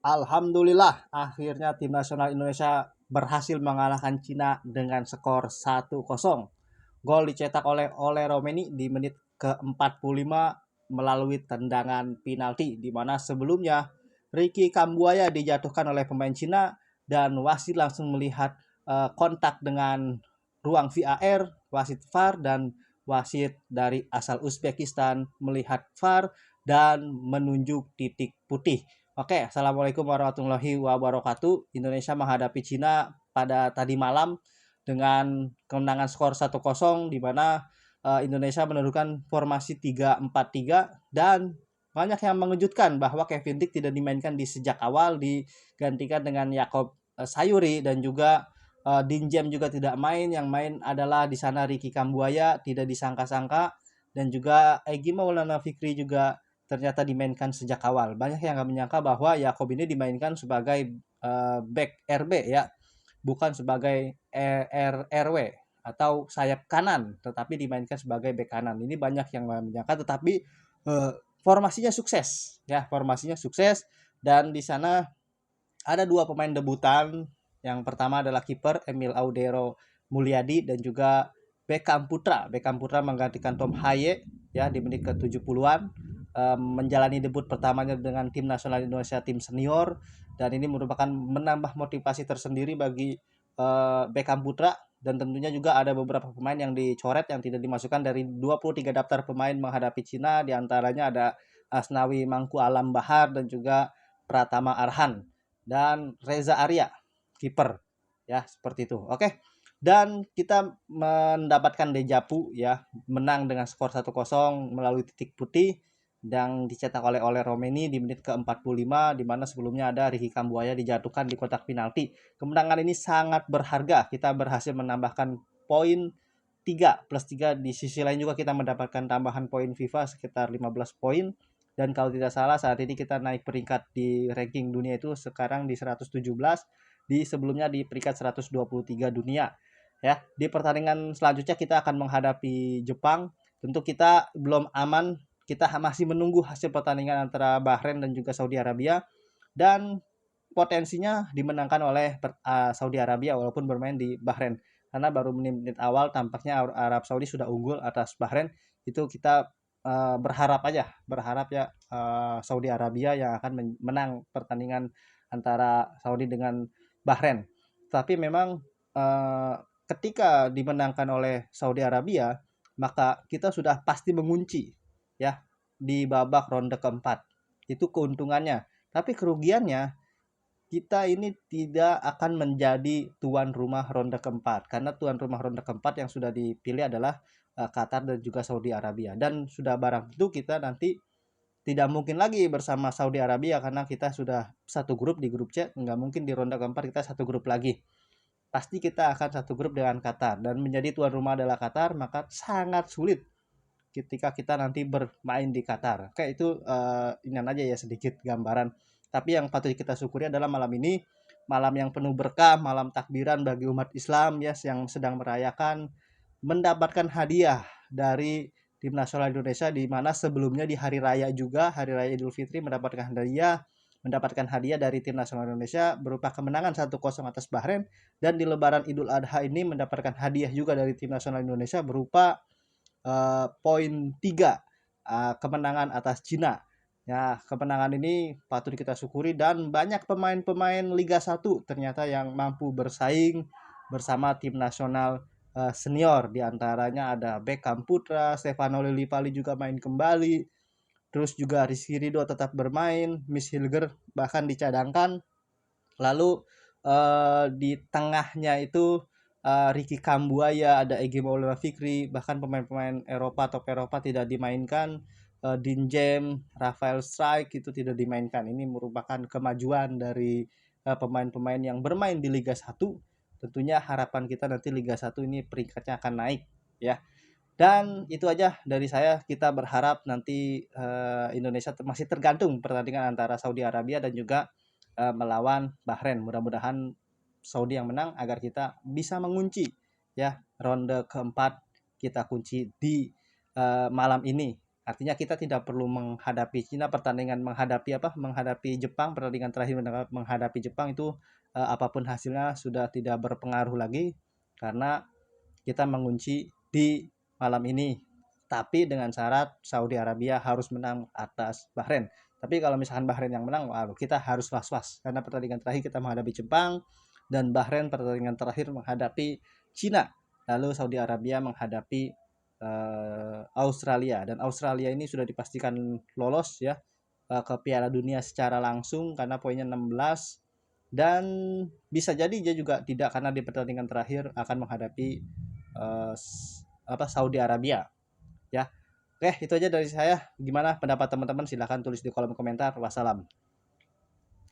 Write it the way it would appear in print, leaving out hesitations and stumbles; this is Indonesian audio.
Alhamdulillah, akhirnya tim nasional Indonesia berhasil mengalahkan Cina dengan skor 1-0. Gol dicetak oleh Romeni di menit ke-45 melalui tendangan penalti, di mana sebelumnya Ricky Kambuaya dijatuhkan oleh pemain Cina dan wasit langsung melihat kontak dengan ruang VAR, wasit VAR dan wasit dari asal Uzbekistan melihat VAR dan menunjuk titik putih. Oke, Assalamualaikum warahmatullahi wabarakatuh. Indonesia menghadapi Cina pada tadi malam dengan kemenangan skor 1-0 di mana Indonesia menurunkan formasi 3-4-3 dan banyak yang mengejutkan bahwa Kevin Dick tidak dimainkan di sejak awal, digantikan dengan Yakob Sayuri dan juga Dinjem juga tidak main. Yang main adalah di sana Ricky Kambuaya, tidak disangka-sangka, dan juga Egy Maulana Fikri juga ternyata dimainkan sejak awal. Banyak yang nggak menyangka bahwa Yakob ini dimainkan sebagai back RB ya, bukan sebagai RW atau sayap kanan, tetapi dimainkan sebagai bek kanan. Ini banyak yang menyangka, tetapi eh, formasinya sukses ya, formasinya sukses. Dan di sana ada dua pemain debutan. Yang pertama adalah kiper Emil Audero Mulyadi dan juga Beckham Putra. Beckham Putra menggantikan Tom Haye ya di menit ke-70-an, menjalani debut pertamanya dengan tim nasional Indonesia tim senior, dan ini merupakan menambah motivasi tersendiri bagi Beckham Putra. Dan tentunya juga ada beberapa pemain yang dicoret yang tidak dimasukkan dari 23 daftar pemain menghadapi Cina, diantaranya ada Asnawi Mangku Alam Bahar dan juga Pratama Arhan dan Reza Arya kiper ya, seperti itu. Oke. Dan kita mendapatkan dejavu ya, menang dengan skor 1-0 melalui titik putih yang dicetak oleh Romeni di menit ke-45, di mana sebelumnya ada Ricky Kambuaya dijatuhkan di kotak penalti. Kemenangan ini sangat berharga. Kita berhasil menambahkan poin 3+3. Di sisi lain juga kita mendapatkan tambahan poin FIFA sekitar 15 poin. Dan kalau tidak salah saat ini kita naik peringkat di ranking dunia itu sekarang di 117, di sebelumnya di peringkat 123 dunia. Ya, di pertandingan selanjutnya kita akan menghadapi Jepang. Tentu kita belum aman, kita masih menunggu hasil pertandingan antara Bahrain dan juga Saudi Arabia, dan potensinya dimenangkan oleh Saudi Arabia walaupun bermain di Bahrain, karena baru menit-menit awal tampaknya Arab Saudi sudah unggul atas Bahrain. Itu kita berharap ya Saudi Arabia yang akan menang pertandingan antara Saudi dengan Bahrain. Tapi memang uh, ketika dimenangkan oleh Saudi Arabia, maka kita sudah pasti mengunci ya di babak ronde keempat. Itu keuntungannya. Tapi kerugiannya, kita ini tidak akan menjadi tuan rumah ronde keempat, karena tuan rumah ronde keempat yang sudah dipilih adalah Qatar dan juga Saudi Arabia, dan sudah barang tentu kita nanti tidak mungkin lagi bersama Saudi Arabia karena kita sudah satu grup di grup C, nggak mungkin di ronde keempat kita satu grup lagi. Pasti kita akan satu grup dengan Qatar, dan menjadi tuan rumah adalah Qatar, maka sangat sulit ketika kita nanti bermain di Qatar. Kayak itu ini aja ya sedikit gambaran. Tapi yang patut kita syukuri adalah malam ini malam yang penuh berkah, malam takbiran bagi umat Islam ya, yang sedang merayakan mendapatkan hadiah dari tim nasional Indonesia, di mana sebelumnya di hari raya juga, hari raya Idul Fitri mendapatkan hadiah dari tim nasional Indonesia berupa kemenangan 1-0 atas Bahrain, dan di lebaran Idul Adha ini mendapatkan hadiah juga dari tim nasional Indonesia berupa poin 3 kemenangan atas Cina. Ya, kemenangan ini patut kita syukuri, dan banyak pemain-pemain Liga 1 ternyata yang mampu bersaing bersama tim nasional senior. Di antaranya ada Beckham Putra, Stefano Lillipali juga main kembali. Terus juga Rizky Ridho tetap bermain, Miss Hilger bahkan dicadangkan. Lalu di tengahnya itu Ricky Kambuaya, ada Egy Maulana Fikri, bahkan pemain-pemain Eropa, top Eropa tidak dimainkan. Dinjem, Rafael Strike itu tidak dimainkan. Ini merupakan kemajuan dari pemain-pemain yang bermain di Liga 1. Tentunya harapan kita nanti Liga 1 ini peringkatnya akan naik ya. Dan itu aja dari saya. Kita berharap nanti Indonesia masih tergantung pertandingan antara Saudi Arabia dan juga melawan Bahrain. Mudah-mudahan Saudi yang menang agar kita bisa mengunci ya ronde keempat, kita kunci di malam ini Artinya kita tidak perlu menghadapi Cina menghadapi Jepang, pertandingan terakhir menghadapi Jepang itu apapun hasilnya sudah tidak berpengaruh lagi karena kita mengunci di malam ini. Tapi dengan syarat Saudi Arabia harus menang atas Bahrain. Tapi kalau misalkan Bahrain yang menang, kita harus was-was karena pertandingan terakhir kita menghadapi Jepang dan Bahrain pertandingan terakhir menghadapi Cina. Lalu Saudi Arabia menghadapi Australia, dan Australia ini sudah dipastikan lolos ya ke Piala Dunia secara langsung karena poinnya 16, dan bisa jadi dia juga tidak karena di pertandingan terakhir akan menghadapi uh, Saudi Arabia ya. Oke, itu aja dari saya. Gimana pendapat teman-teman? Silahkan tulis di kolom komentar. Wassalam.